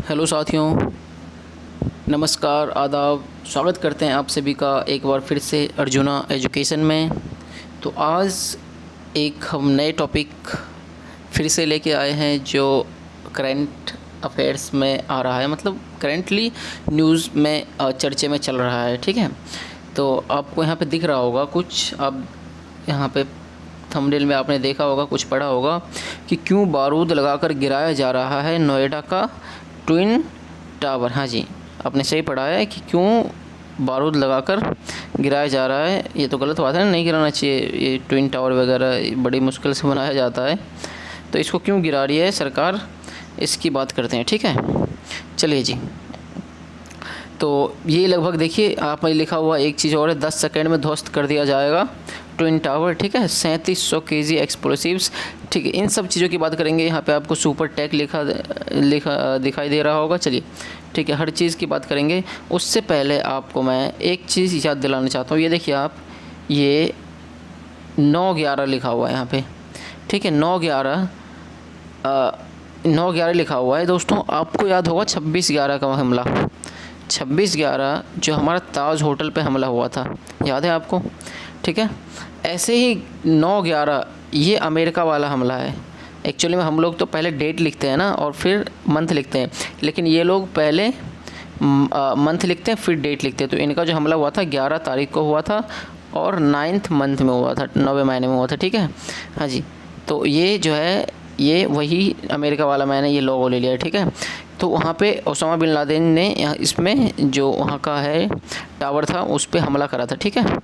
Hello साथियों, नमस्कार, आदाब। स्वागत करते हैं आप सभी का एक बार फिर से अर्जुना एजुकेशन में। तो आज एक हम नए टॉपिक फिर से लेके आए हैं जो करंट अफेयर्स में आ रहा है, मतलब करेंटली न्यूज़ में चर्चे में चल रहा है। ठीक है, तो आपको यहाँ पे दिख रहा होगा कुछ, अब यहाँ पे थंबनेल में आपने देखा होगा, कुछ पढ़ा होगा कि क्यों बारूद लगाकर गिराया जा रहा है नोएडा का ट्विन टावर। हाँ जी, आपने सही पढ़ा है कि क्यों बारूद लगाकर गिराया जा रहा है। ये तो गलत बात है ना, नहीं गिराना चाहिए। ये ट्विन टावर वगैरह बड़ी मुश्किल से बनाया जाता है, तो इसको क्यों गिरा रही है सरकार, इसकी बात करते हैं। ठीक है, चलिए जी। तो ये लगभग देखिए, आप में लिखा हुआ एक चीज़ और है, 10 सेकंड में ध्वस्त कर दिया जाएगा ट्विन टावर। ठीक है, 3700 केजी एक्सप्लोसिव्स। ठीक है, इन सब चीज़ों की बात करेंगे। यहाँ पे आपको सुपर टेक लिखा दिखाई दे रहा होगा। चलिए ठीक है, हर चीज़ की बात करेंगे। उससे पहले आपको मैं एक चीज़ याद दिलाना चाहता हूँ। ये देखिए आप, ये 9/11 लिखा हुआ है यहाँ पे। ठीक है, 9/11 लिखा हुआ है दोस्तों। आपको याद होगा 26/11 का हमला, 26/11 जो हमारा ताज होटल पे हमला हुआ था, याद है आपको। ठीक है, ऐसे ही 9/11 ये अमेरिका वाला हमला है। एक्चुअली में हम लोग तो पहले डेट लिखते हैं ना, और फिर मंथ लिखते हैं, लेकिन ये लोग पहले मंथ लिखते हैं फिर डेट लिखते हैं। तो इनका जो हमला हुआ था 11 तारीख को हुआ था, और 9th मंथ में हुआ था, 9वें महीने में हुआ था। ठीक है, हाँ जी। तो ये जो है, ये वही अमेरिका वाला मैंने ये लोगो ले लिया। ठीक है, तो वहाँ पे ओसामा बिन लादेन ने इसमें जो वहाँ का है टावर था उस पर हमला करा था। ठीक है,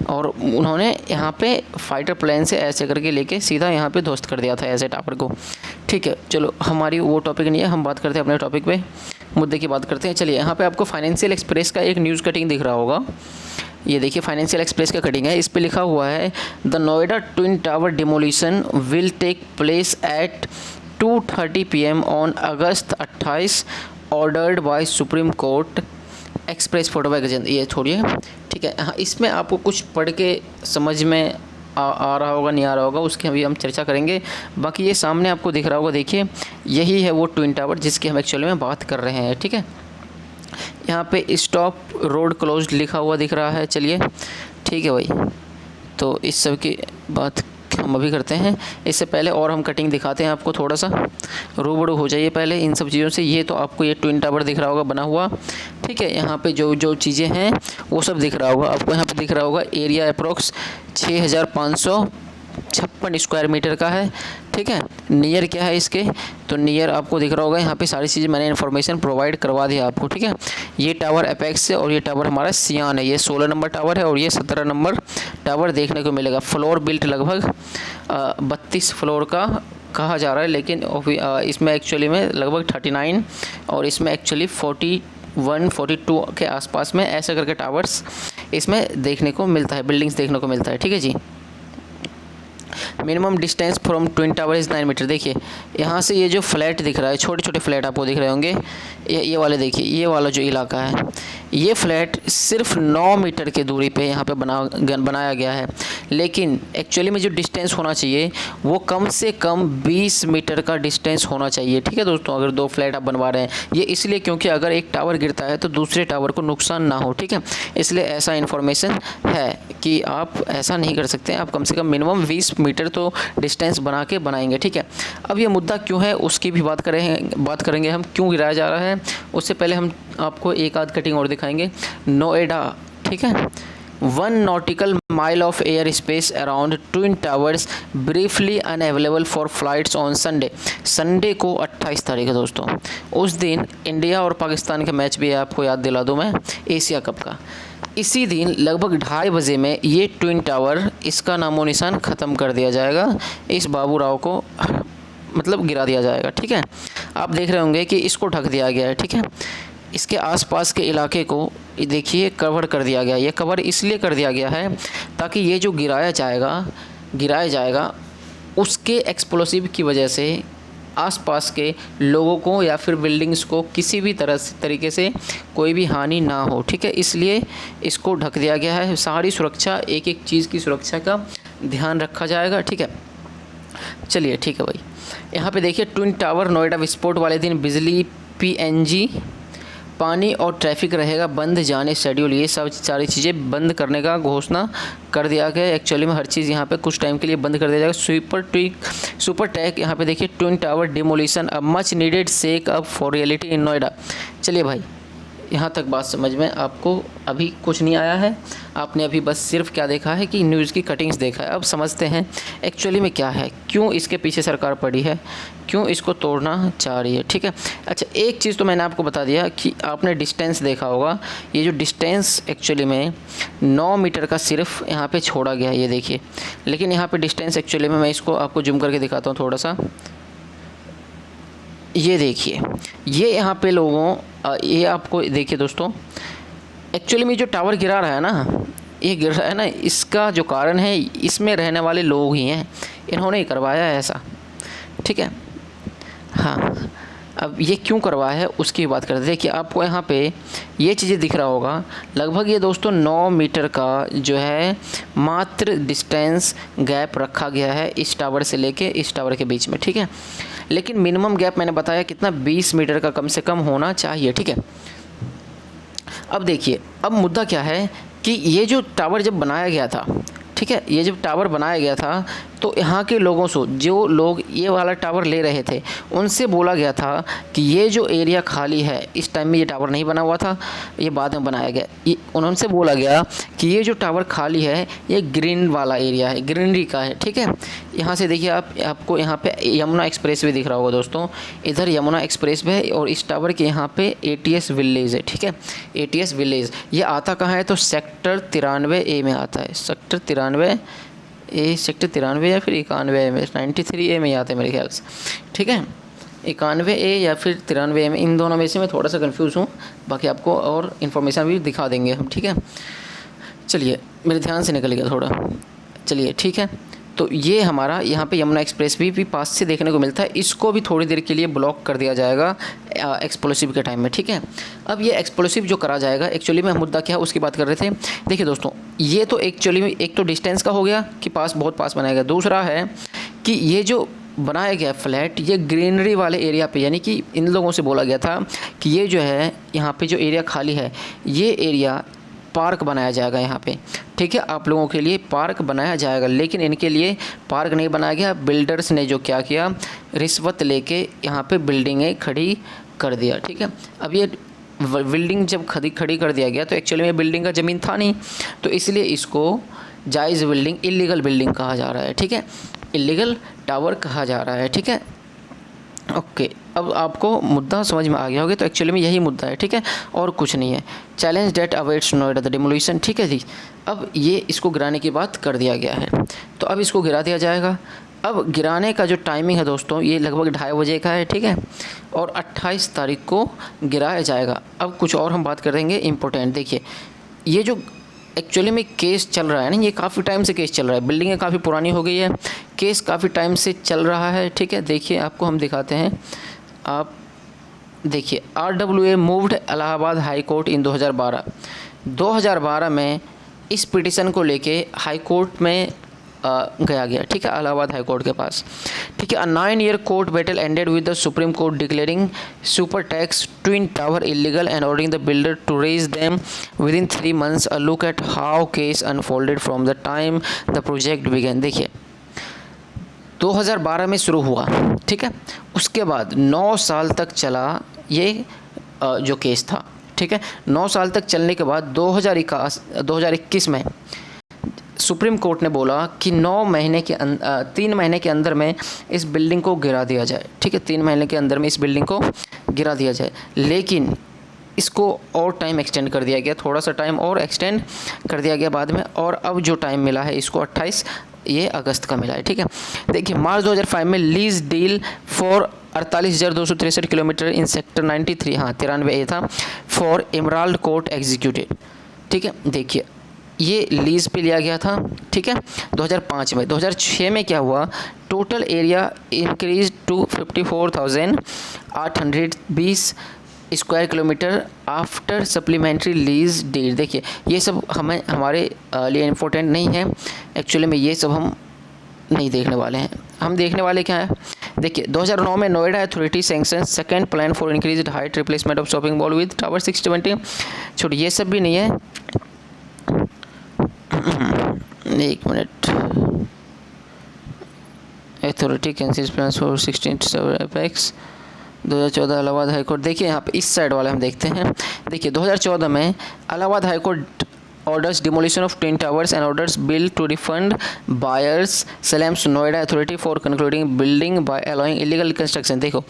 और उन्होंने यहाँ पे फाइटर प्लेन से ऐसे करके लेके सीधा यहाँ पे ध्वस्त कर दिया था ऐसे टावर को। ठीक है, चलो हमारी वो टॉपिक नहीं है, हम बात करते हैं अपने टॉपिक पे, मुद्दे की बात करते हैं। चलिए, यहाँ पे आपको फाइनेंशियल एक्सप्रेस का एक न्यूज़ कटिंग दिख रहा होगा। ये देखिए, फाइनेंशियल एक्सप्रेस का कटिंग है, इस पे लिखा हुआ है the Noida twin tower demolition will take place at 2:30 PM on August 28 ordered by supreme court. Express photo by Gajendra, ये छोड़िए। ठीक है, हाँ, इसमें आपको कुछ पढ़ के समझ में आ रहा होगा, नहीं आ रहा होगा, उसकी अभी हम चर्चा करेंगे। बाकी ये सामने आपको दिख रहा होगा, देखिए यही है वो ट्विन टावर जिसकी हम एक्चुअली में बात कर रहे हैं। ठीक है, यहाँ पे स्टॉप रोड क्लोज्ड लिखा हुआ दिख रहा है। चलिए ठीक है भाई, तो इस सब की बात हम अभी करते हैं। इससे पहले और हम कटिंग दिखाते हैं आपको, थोड़ा सा रूबरू हो जाइए पहले इन सब चीज़ों से। ये तो आपको ये ट्विन टावर दिख रहा होगा बना हुआ। ठीक है, यहाँ पे जो जो चीज़ें हैं वो सब दिख रहा होगा आपको। यहाँ पे दिख रहा होगा एरिया अप्रोक्स 6556 स्क्वायर मीटर का है। ठीक है, नियर क्या है इसके, तो नियर आपको दिख रहा होगा। यहाँ पे सारी चीज़ें मैंने इन्फॉर्मेशन प्रोवाइड करवा दिया आपको। ठीक है, ये टावर अपेक्स है और ये टावर हमारा सियान है। ये 16 नंबर टावर है और ये 17 नंबर टावर देखने को मिलेगा। फ्लोर बिल्ट लगभग 32 फ्लोर का कहा जा रहा है, लेकिन इसमें एक्चुअली में लगभग 39 और इसमें एक्चुअली 41-42 के आसपास में ऐसे करके टावर्स इसमें देखने को मिलता है, बिल्डिंग्स देखने को मिलता है। ठीक है जी। Minimum distance from twin tower is 9 metre. देखिए यहाँ से ये जो फ्लैट दिख रहा है, छोटे छोटे फ्लैट आपको दिख रहे होंगे, ये वाले देखिए, ये वाला जो इलाका है, ये फ्लैट सिर्फ 9 मीटर की दूरी पे यहाँ पे बनाया गया है। लेकिन एक्चुअली में जो डिस्टेंस होना चाहिए वो कम से कम 20 मीटर का डिस्टेंस होना चाहिए। ठीक है दोस्तों, अगर दो फ्लैट आप बनवा रहे हैं, ये इसलिए क्योंकि अगर एक टावर गिरता है तो दूसरे टावर को नुकसान ना हो। ठीक है, इसलिए ऐसा इन्फॉर्मेशन है कि आप ऐसा नहीं कर सकते, आप कम से कम मिनिमम 20 मीटर तो डिस्टेंस बना के बनाएंगे। ठीक है, अब ये मुद्दा क्यों है उसकी भी बात करेंगे हम, क्यों गिराया जा रहा है। उससे पहले हम आपको एक आध कटिंग और दिखाएंगे। नोएडा, ठीक है, 1 nautical mile of air space around twin towers briefly unavailable for flights on Sunday को 28 तारीख है दोस्तों। उस दिन इंडिया और पाकिस्तान के मैच भी है, आपको याद दिला दूँ मैं, एशिया कप का। इसी दिन लगभग 2:30 बजे में ये ट्विन टावर, इसका नामो निशान ख़त्म कर दिया जाएगा। इस बाबू राव को मतलब गिरा दिया जाएगा। ठीक है, आप देख रहे होंगे कि इसको ढक दिया गया है। ठीक है, इसके आसपास के इलाके को देखिए कवर कर दिया गया। ये कवर इसलिए कर दिया गया है ताकि ये जो गिराया जाएगा उसके एक्सप्लोसिव की वजह से आसपास के लोगों को या फिर बिल्डिंग्स को किसी भी तरीके से कोई भी हानि ना हो। ठीक है, इसलिए इसको ढक दिया गया है। सारी सुरक्षा, एक एक चीज़ की सुरक्षा का ध्यान रखा जाएगा। ठीक है, चलिए ठीक है भाई। यहाँ पे देखिए ट्विन टावर नोएडा विस्फोट वाले दिन बिजली PNG, पानी और ट्रैफिक रहेगा बंद, जाने शेड्यूल, ये सब सारी चीज़ें बंद करने का घोषणा कर दिया गया। एक्चुअली में हर चीज़ यहाँ पे कुछ टाइम के लिए बंद कर दिया जाएगा। सुपर टैक यहाँ पे देखिए, twin tower demolition, a much needed shake up for reality in Noida. चलिए भाई, यहाँ तक बात समझ में आपको अभी कुछ नहीं आया है, आपने अभी बस सिर्फ क्या देखा है कि न्यूज़ की कटिंग्स देखा है। अब समझते हैं एक्चुअली में क्या है, क्यों इसके पीछे सरकार पड़ी है, क्यों इसको तोड़ना चाह रही है। ठीक है, अच्छा एक चीज़ तो मैंने आपको बता दिया कि आपने डिस्टेंस देखा होगा, ये जो डिस्टेंस एक्चुअली में 9 मीटर का सिर्फ यहाँ पे छोड़ा गया है, ये देखिए। लेकिन यहाँ पे डिस्टेंस एक्चुअली में मैं इसको आपको जूम करके दिखाता हूँ थोड़ा सा, ये देखिए, ये यहाँ पे लोगों ये आपको देखिए दोस्तों, एक्चुअली में जो टावर गिरा रहा है ना, ये गिर रहा है ना, इसका जो कारण है इसमें रहने वाले लोग ही हैं, इन्होंने ही करवाया है ऐसा। ठीक है, हाँ, अब ये क्यों करवाया है उसकी बात करते हैं। देखिए आपको यहाँ पे ये चीज़ें दिख रहा होगा, लगभग ये दोस्तों 9 मीटर का जो है मात्र डिस्टेंस गैप रखा गया है इस टावर से लेके इस टावर के बीच में। ठीक है, लेकिन मिनिमम गैप मैंने बताया कितना, 20 मीटर का कम से कम होना चाहिए। ठीक है, अब देखिए, अब मुद्दा क्या है कि ये जो टावर जब बनाया गया था, ठीक है, ये जब टावर बनाया गया था तो यहाँ के लोगों से, जो लोग ये वाला टावर ले रहे थे, उनसे बोला गया था कि ये जो एरिया खाली है, इस टाइम में ये टावर नहीं बना हुआ था, ये बाद में बनाया गया, ये उनसे बोला गया कि ये जो टावर खाली है ये ग्रीन वाला एरिया है, ग्रीनरी का है। ठीक है, यहाँ से देखिए आपको यहाँ पे यमुना एक्सप्रेस वे दिख रहा होगा दोस्तों, इधर यमुना एक्सप्रेस वे है और इस टावर के यहाँ पे ATS विलेज है। ठीक है, ATS विलेज ये आता कहाँ है तो सेक्टर 93A में आता है, सेक्टर 93A, सेक्टर 93 या फिर 91A में, 93A में आता है मेरे ख्याल से। ठीक है, 91A या फिर 93A में, इन दोनों में से मैं थोड़ा सा कंफ्यूज हूँ, बाकी आपको और इन्फॉर्मेशन भी दिखा देंगे हम। ठीक है, चलिए मेरे ध्यान से निकल गया थोड़ा, चलिए ठीक है। तो ये हमारा यहाँ पे यमुना एक्सप्रेस भी पास से देखने को मिलता है, इसको भी थोड़ी देर के लिए ब्लॉक कर दिया जाएगा एक्सप्लोसिव के टाइम में। ठीक है, अब ये एक्सप्लोसिव जो करा जाएगा, एक्चुअली में मुद्दा क्या है उसकी बात कर रहे थे। देखिए दोस्तों, ये तो एक्चुअली में एक तो डिस्टेंस का हो गया कि पास, बहुत पास बनाया गया, दूसरा है कि ये जो बनाया गया फ्लैट, ये ग्रीनरी वाले एरिया पे, यानी कि इन लोगों से बोला गया था कि ये जो है यहाँ पे जो एरिया खाली है, ये एरिया पार्क बनाया जाएगा यहाँ पे। ठीक है, आप लोगों के लिए पार्क बनाया जाएगा, लेकिन इनके लिए पार्क नहीं बनाया गया। बिल्डर्स ने जो क्या किया, रिश्वत लेके यहाँ पे बिल्डिंगें खड़ी कर दिया। ठीक है, अब ये बिल्डिंग जब खड़ी कर दिया गया तो एक्चुअली में बिल्डिंग का ज़मीन था नहीं, तो इसलिए इसको जायज़ बिल्डिंग, इलीगल बिल्डिंग कहा जा रहा है। ठीक है, इलीगल टावर कहा जा रहा है। ठीक है, ओके, अब आपको मुद्दा समझ में आ गया होगा, तो एक्चुअली में यही मुद्दा है। ठीक है, और कुछ नहीं है। Challenge that awaits Noida the demolition. ठीक है जी, अब ये इसको गिराने की बात कर दिया गया है, तो अब इसको गिरा दिया जाएगा। अब गिराने का जो टाइमिंग है दोस्तों, ये लगभग 2:30 बजे का है। ठीक है, और 28 तारीख को गिराया जाएगा। अब कुछ और हम बात करेंगे इम्पोर्टेंट। देखिए, ये जो एक्चुअली में केस चल रहा है ना, ये काफ़ी टाइम से केस चल रहा है, बिल्डिंगें काफ़ी पुरानी हो गई है, केस काफ़ी टाइम से चल रहा है। ठीक है, देखिए आपको हम दिखाते हैं, आप देखिए, RWA moved Allahabad high court in 2012 में इस पिटिशन को लेके हाई कोर्ट में गया। ठीक है, इलाहाबाद हाई कोर्ट के पास। ठीक है, 9 year court battle ended with the supreme court declaring Supertech twin tower illegal and ordering the builder to raze them within 3 months। A look at how case unfolded from the time the project began. देखिए 2012 में शुरू हुआ, ठीक है, उसके बाद 9 साल तक चला ये जो केस था। ठीक है, 9 साल तक चलने के बाद 2021 में सुप्रीम कोर्ट ने बोला कि 3 महीने के अंदर में इस बिल्डिंग को गिरा दिया जाए। ठीक है, 3 महीने के अंदर में इस बिल्डिंग को गिरा दिया जाए, लेकिन इसको और टाइम एक्सटेंड कर दिया गया, थोड़ा सा टाइम और एक्सटेंड कर दिया गया बाद में, और अब जो टाइम मिला है इसको 28 अगस्त का मिला है। ठीक है, देखिए मार्च 2005 में lease deal for 48,263 kilometre in sector 93, हाँ 93A था, फॉर एमराल्ड कोर्ट एग्जीक्यूटेड। ठीक है, देखिए ये लीज़ पे लिया गया था। ठीक है, 2005 में। 2006 में क्या हुआ, total area increase to 54,820 square kilometer after supplementary lease deed. देखिए ये सब हमारे लिए इम्पोर्टेंट नहीं है, एक्चुअली में ये सब हम नहीं देखने वाले हैं। हम देखने वाले क्या है, देखिए 2009 में Noida authority sanction second plan for increase height replacement of shopping mall with tower 620। छोड़िए ये सब भी नहीं है, एक minute. Authority cancel plan for 16 apex 2014 Allahabad high court. देखिए यहाँ पे इस साइड वाले हम देखते हैं। देखिए 2014 में Allahabad high court orders demolition of twin towers and orders bill to refund buyers slams Noida authority for concluding building by allowing illegal construction। देखो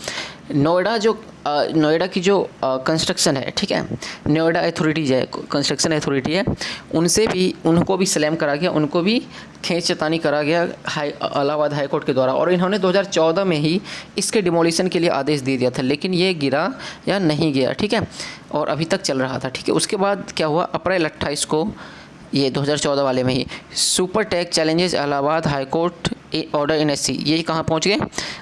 नोएडा की जो कंस्ट्रक्शन है, ठीक है, नोएडा अथॉरिटी जो है कंस्ट्रक्शन अथॉरिटी है, उनको भी स्लैम करा गया, उनको भी खींचतानी करा गया इलाहाबाद हाई कोर्ट के द्वारा। और इन्होंने 2014 में ही इसके डिमोलिशन के लिए आदेश दे दिया था, लेकिन ये गिरा या नहीं गया, ठीक है, और अभी तक चल रहा था, ठीक है। उसके बाद क्या हुआ, अप्रैल 28 को, ये 2014 वाले में ही, Supertech challenges Allahabad high court order in SC. ये कहाँ पहुँच गए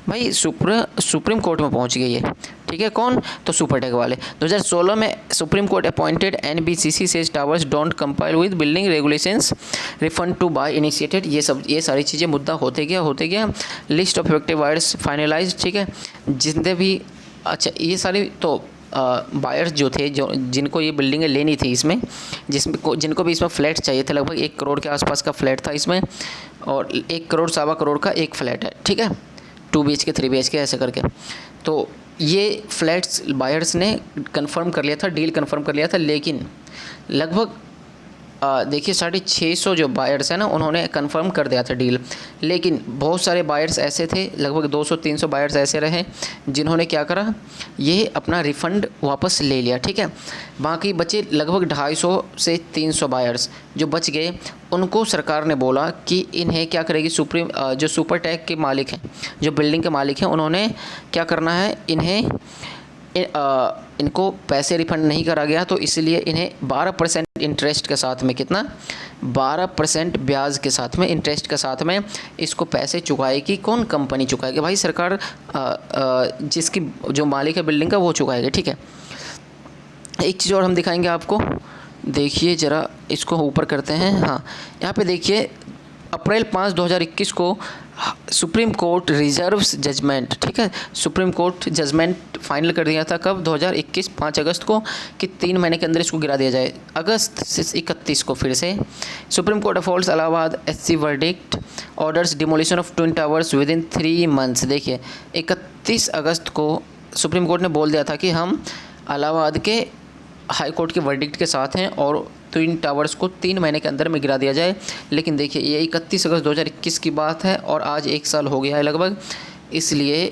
भाई, सुप्रीम कोर्ट में पहुँच गए ये, ठीक है। कौन, तो सुपर टैक वाले। 2016 में supreme court appointed NBCC says towers don't compile with building regulations refund to buy initiated. ये सारी चीज़ें मुद्दा होते गया। List of effective buyers finalize, ठीक है, जितने भी, अच्छा ये सारी तो बायर्स जो थे, जिनको ये बिल्डिंगें लेनी थी इसमें, जिनको भी इसमें फ्लैट चाहिए थे, लगभग 1 करोड़ के आसपास का फ्लैट था इसमें, और 1 करोड़ 1.25 करोड़ का एक फ्लैट है, ठीक है, 2 BHK 3 BHK ऐसे करके। तो ये फ्लैट्स बायर्स ने कंफर्म कर लिया था, डील कंफर्म कर लिया था, लेकिन लगभग देखिए 650 जो बायर्स हैं ना, उन्होंने कंफर्म कर दिया था डील, लेकिन बहुत सारे बायर्स ऐसे थे, लगभग 200-300 बायर्स ऐसे रहे जिन्होंने क्या करा, ये अपना रिफ़ंड वापस ले लिया, ठीक है। बाकी बचे लगभग 250 से 300 बायर्स जो बच गए, उनको सरकार ने बोला कि इन्हें क्या करेगी, जो सुपर टैक के मालिक हैं, जो बिल्डिंग के मालिक हैं, उन्होंने क्या करना है, इनको पैसे रिफंड नहीं करा गया, तो इसलिए इन्हें 12% इंटरेस्ट के साथ में, कितना, 12% ब्याज के साथ में, इंटरेस्ट के साथ में इसको पैसे चुकाएगी। कौन, कंपनी चुकाएगी भाई, सरकार जिसकी जो मालिक है बिल्डिंग का वो चुकाएगी, ठीक है। एक चीज़ और हम दिखाएंगे आपको, देखिए ज़रा इसको ऊपर करते हैं। हाँ, यहाँ पे देखिए अप्रैल 5, 2021 को सुप्रीम कोर्ट रिजर्व्स जजमेंट, ठीक है, सुप्रीम कोर्ट जजमेंट फाइनल कर दिया था कब, 2021 5 अगस्त को, कि 3 महीने के अंदर इसको गिरा दिया जाए। अगस्त से 31 को फिर से supreme court upholds Allahabad SC verdict, orders demolition of twin towers with in 3 months. देखिए 31 अगस्त को सुप्रीम कोर्ट ने बोल दिया था कि हम इलाहाबाद के हाई कोर्ट के वर्डिक्ट के साथ हैं और ट्विन टावर्स को 3 महीने के अंदर में गिरा दिया जाए। लेकिन देखिए ये 31 अगस्त 2021 की बात है और आज 1 साल हो गया है लगभग, इसलिए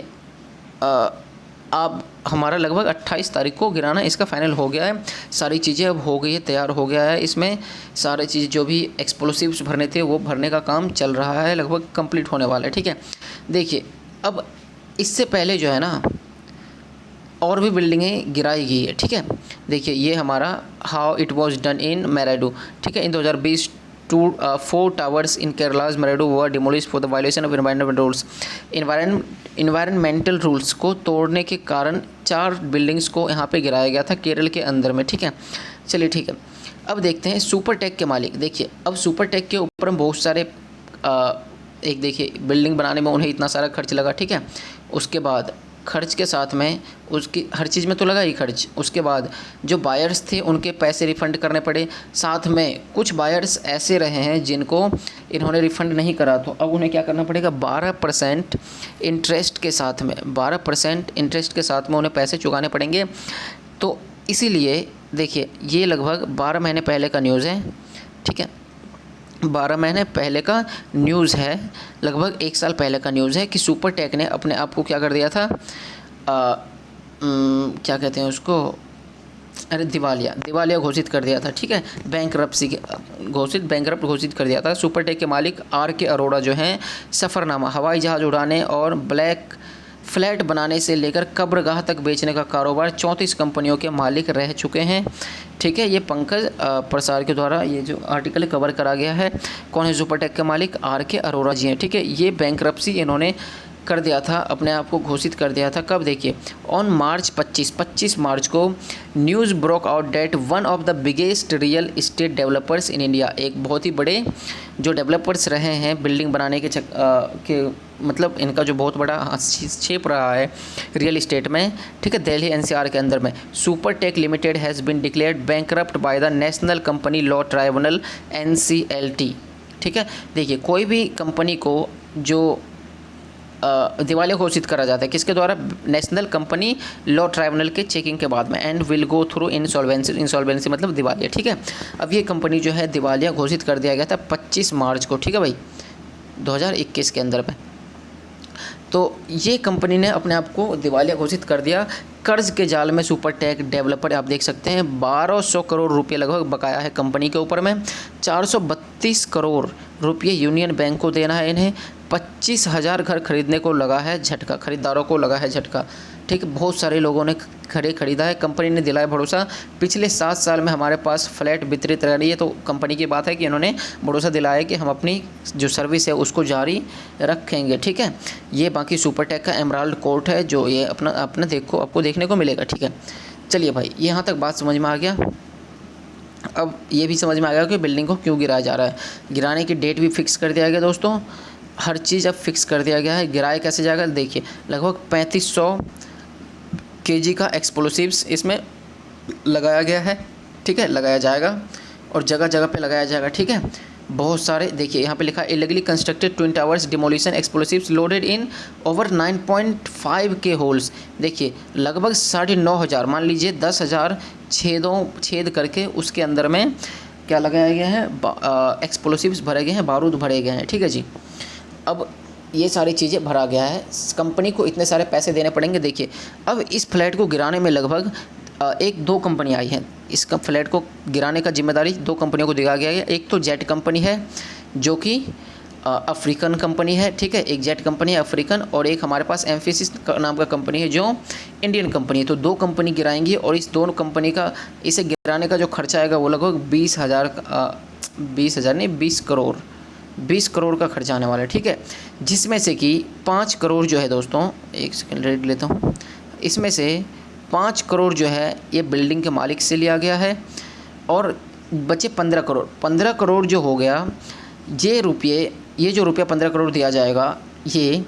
अब हमारा लगभग 28 तारीख को गिराना इसका फाइनल हो गया है। सारी चीज़ें अब हो गई है, तैयार हो गया है, इसमें सारी चीज़ जो भी एक्सप्लोसिव्स भरने थे वो भरने का काम चल रहा है, लगभग कंप्लीट होने वाला है, ठीक है। देखिए अब इससे पहले जो है ना और भी बिल्डिंगें गिराई गई है, ठीक है। देखिए ये हमारा how it was done in Maradu, ठीक है। In 2020 4 towers in Kerala's Maradu were demolish for the violation of environmental rules. Environmental rules को तोड़ने के कारण 4 बिल्डिंग्स को यहाँ पे गिराया गया था केरल के अंदर में, ठीक है। चलिए ठीक है, अब देखते हैं सुपर टैक के मालिक। देखिए अब सुपर टैक के ऊपर हम बहुत सारे एक देखिए बिल्डिंग बनाने में उन्हें इतना सारा खर्च लगा, ठीक है। उसके बाद खर्च के साथ में उसकी हर चीज़ में तो लगा ही खर्च, उसके बाद जो बायर्स थे उनके पैसे रिफ़ंड करने पड़े, साथ में कुछ बायर्स ऐसे रहे हैं जिनको इन्होंने रिफ़ंड नहीं करा, तो अब उन्हें क्या करना पड़ेगा, 12% इंटरेस्ट के साथ में, 12% इंटरेस्ट के साथ में उन्हें पैसे चुकाने पड़ेंगे। तो इसीलिए देखिए ये लगभग 12 महीने पहले का न्यूज़ है, ठीक है, 12 महीने पहले का न्यूज़ है, लगभग 1 साल पहले का न्यूज़ है कि सुपर टैक ने अपने आप को क्या कर दिया था, क्या कहते हैं उसको, अरे दिवालिया घोषित कर दिया था, ठीक है। बैंकरप्ट घोषित कर दिया था। सुपर टैक के मालिक RK अरोड़ा जो हैं सफ़रनामा, हवाई जहाज़ उड़ाने और ब्लैक फ्लैट बनाने से लेकर कब्रगाह तक बेचने का कारोबार 34 कंपनियों के मालिक रह चुके हैं, ठीक है। ये पंकज प्रसार के द्वारा ये जो आर्टिकल कवर करा गया है। कौन है सुपर टैक के मालिक, RK अरोड़ा जी हैं, ठीक है। ये बैंकरप्सी इन्होंने कर दिया था, अपने आप को घोषित कर दिया था। कब? देखिए ऑन मार्च 25 मार्च को news broke out that one of the biggest real estate developers in India, एक बहुत ही बड़े जो डेवलपर्स रहे हैं बिल्डिंग बनाने के मतलब इनका जो बहुत बड़ा हस्तक्षेप रहा है रियल इस्टेट में, ठीक है, दिल्ली एनसीआर के अंदर में, Supertech limited has been declared bankrupt by the national company law tribunal NCLT। ठीक है, देखिए कोई भी कंपनी को जो दिवालिया घोषित करा जाता है किसके द्वारा? नेशनल कंपनी लॉ ट्राइब्यूनल के चेकिंग के बाद में, and will go through insolvency मतलब दिवालिया। ठीक है, अब ये कंपनी जो है दिवालिया घोषित कर दिया गया था 25 मार्च को, ठीक है भाई, 2021 के अंदर में। तो ये कंपनी ने अपने आप को दिवालिया घोषित कर दिया। कर्ज के जाल में सुपरटेक डेवलपर, आप देख सकते हैं 1200 करोड़ रुपये लगभग बकाया है कंपनी के ऊपर में। 432 करोड़ रुपये यूनियन बैंक को देना है इन्हें। 25,000 घर खरीदने को लगा है झटका, खरीदारों को लगा है झटका। ठीक, बहुत सारे लोगों ने खरीदा है। कंपनी ने दिलाया भरोसा, पिछले 7 साल में हमारे पास फ्लैट वितरित रह रही है। तो कंपनी की बात है कि इन्होंने भरोसा दिलाया कि हम अपनी जो सर्विस है उसको जारी रखेंगे। ठीक है, ये बाकी सुपरटेक का एमराल्ड कोर्ट है जो ये अपना देखो आपको देखने को मिलेगा। ठीक है, चलिए भाई यहाँ तक बात समझ में आ गया। अब ये भी समझ में आ गया कि बिल्डिंग को क्यों गिराया जा रहा है। गिराने की डेट भी फिक्स कर दिया गया दोस्तों, हर चीज़ अब फिक्स कर दिया गया है। गिराया कैसे जाएगा? देखिए लगभग 3500 kg का एक्सप्लोसिव्स इसमें लगाया गया है। ठीक है, लगाया जाएगा और जगह जगह पे लगाया जाएगा। ठीक है, बहुत सारे देखिए यहाँ पे लिखा illegally constructed twin towers demolition explosives loaded इन ओवर 9.5 के होल्स। देखिए लगभग 9,500, मान लीजिए 10,000 छेद करके उसके अंदर में क्या लगाया गया है? एक्सप्लोसिव्स भरे गए हैं, बारूद भरे गए हैं। ठीक है जी, अब ये सारी चीज़ें भरा गया है, कंपनी को इतने सारे पैसे देने पड़ेंगे। देखिए अब इस फ्लैट को गिराने में लगभग 1-2 कंपनी आई हैं। इस फ्लैट को गिराने का जिम्मेदारी 2 कंपनियों को दिया गया है। एक तो जेट कंपनी है जो कि अफ्रीकन कंपनी है। ठीक है, एक जेट कंपनी है अफ्रीकन, और एक हमारे पास एम्फेसिस नाम का कंपनी है जो इंडियन कंपनी है। तो 2 कंपनी गिराएंगी और इस दोनों कंपनी का इसे गिराने का जो खर्चा आएगा वो लगभग 20 करोड़ का खर्चा आने वाला है। ठीक है, जिसमें से कि 5 करोड़ जो है दोस्तों, एक सेकंड रेड लेता हूँ, इसमें से 5 करोड़ जो है ये बिल्डिंग के मालिक से लिया गया है और बचे 15 करोड़ जो हो गया, ये जो रुपया 15 करोड़ दिया जाएगा ये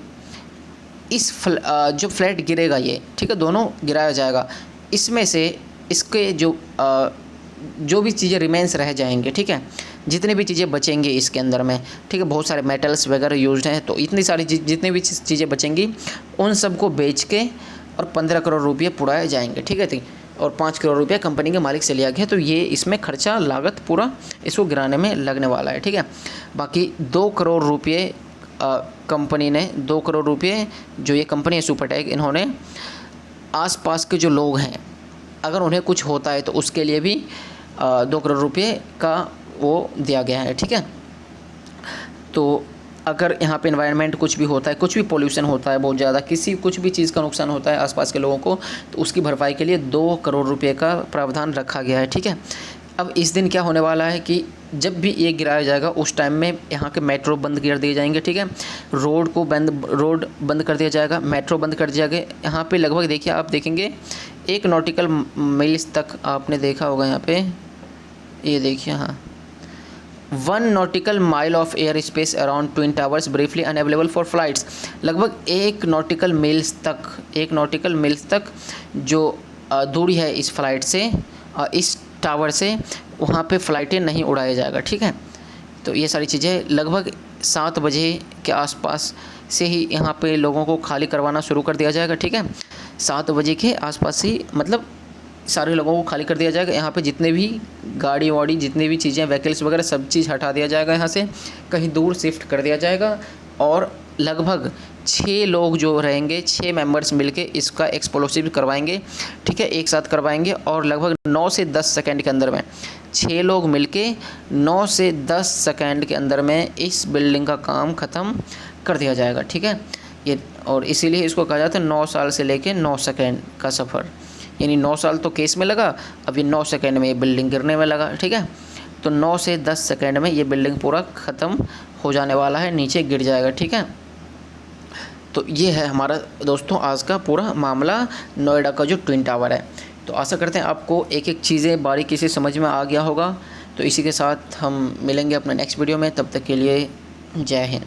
इस जो फ्लैट गिरेगा ये, ठीक है, दोनों गिराया जाएगा। इसमें से इसके जो भी चीज़ें रिमेंस रह जाएंगे, ठीक है, जितनी भी चीज़ें बचेंगी इसके अंदर में, ठीक है, बहुत सारे मेटल्स वगैरह यूज्ड हैं, तो इतनी सारी जितनी भी चीज़ें बचेंगी उन सब को बेच के और 15 करोड़ रुपये पुराए जाएंगे। ठीक है, और 5 करोड़ रुपये कंपनी के मालिक से लिया गया। तो ये इसमें खर्चा लागत पूरा इसको गिराने में लगने वाला है। ठीक है, बाकी 2 करोड़ रुपये कंपनी ने 2 करोड़ रुपये जो ये कंपनी है सुपरटेक, इन्होंने आसपास के जो लोग हैं अगर उन्हें कुछ होता है तो उसके लिए भी 2 करोड़ रुपये का वो दिया गया है। ठीक है, तो अगर यहाँ पे एनवायरनमेंट कुछ भी होता है, कुछ भी पोल्यूशन होता है बहुत ज़्यादा, कुछ भी चीज़ का नुकसान होता है आसपास के लोगों को, तो उसकी भरपाई के लिए 2 करोड़ रुपये का प्रावधान रखा गया है। ठीक है, अब इस दिन क्या होने वाला है कि जब भी ये गिराया जाएगा उस टाइम में यहाँ के मेट्रो बंद कर दिए जाएंगे। ठीक है, रोड बंद कर दिया जाएगा, मेट्रो बंद कर दिया गया। यहाँ पे लगभग देखिए, आप देखेंगे 1 नॉटिकल मील्स तक आपने देखा होगा, यहाँ पे ये देखिए, हाँ, 1 nautical mile of air space around twin towers briefly unavailable for flights. लगभग 1 नॉटिकल मील्स तक जो दूरी है इस फ्लाइट से, इस टावर से, वहाँ पे फ़्लाइटें नहीं उड़ाया जाएगा। ठीक है, तो ये सारी चीज़ें लगभग 7 बजे के आसपास से ही यहाँ पे लोगों को खाली करवाना शुरू कर दिया जाएगा। ठीक है, 7 बजे के आसपास ही मतलब सारे लोगों को खाली कर दिया जाएगा। यहाँ पे जितने भी गाड़ी वाड़ी, जितनी भी चीज़ें, व्हीकल्स वगैरह सब चीज़ हटा दिया जाएगा, यहाँ से कहीं दूर शिफ्ट कर दिया जाएगा। और लगभग 6 लोग जो रहेंगे, 6 मेंबर्स मिलके इसका एक्सप्लोसिव करवाएंगे। ठीक है, एक साथ करवाएंगे और लगभग 9 से 10 सेकंड के अंदर में 6 लोग मिलके 9 से 10 सेकंड के अंदर में इस बिल्डिंग का काम ख़त्म कर दिया जाएगा। ठीक है, ये और इसीलिए इसको कहा जाता है 9 साल से लेके 9 सेकंड का सफ़र, यानी 9 साल तो केस में लगा, अब ये 9 सेकंड में ये बिल्डिंग गिरने में लगा। ठीक है, तो 9 से 10 सेकंड में ये बिल्डिंग पूरा ख़त्म हो जाने वाला है, नीचे गिर जाएगा। ठीक है, तो ये है हमारा दोस्तों आज का पूरा मामला नोएडा का जो ट्विन टावर है। तो आशा करते हैं आपको एक एक चीज़ें बारीकी से समझ में आ गया होगा। तो इसी के साथ हम मिलेंगे अपने नेक्स्ट वीडियो में, तब तक के लिए जय हिंद।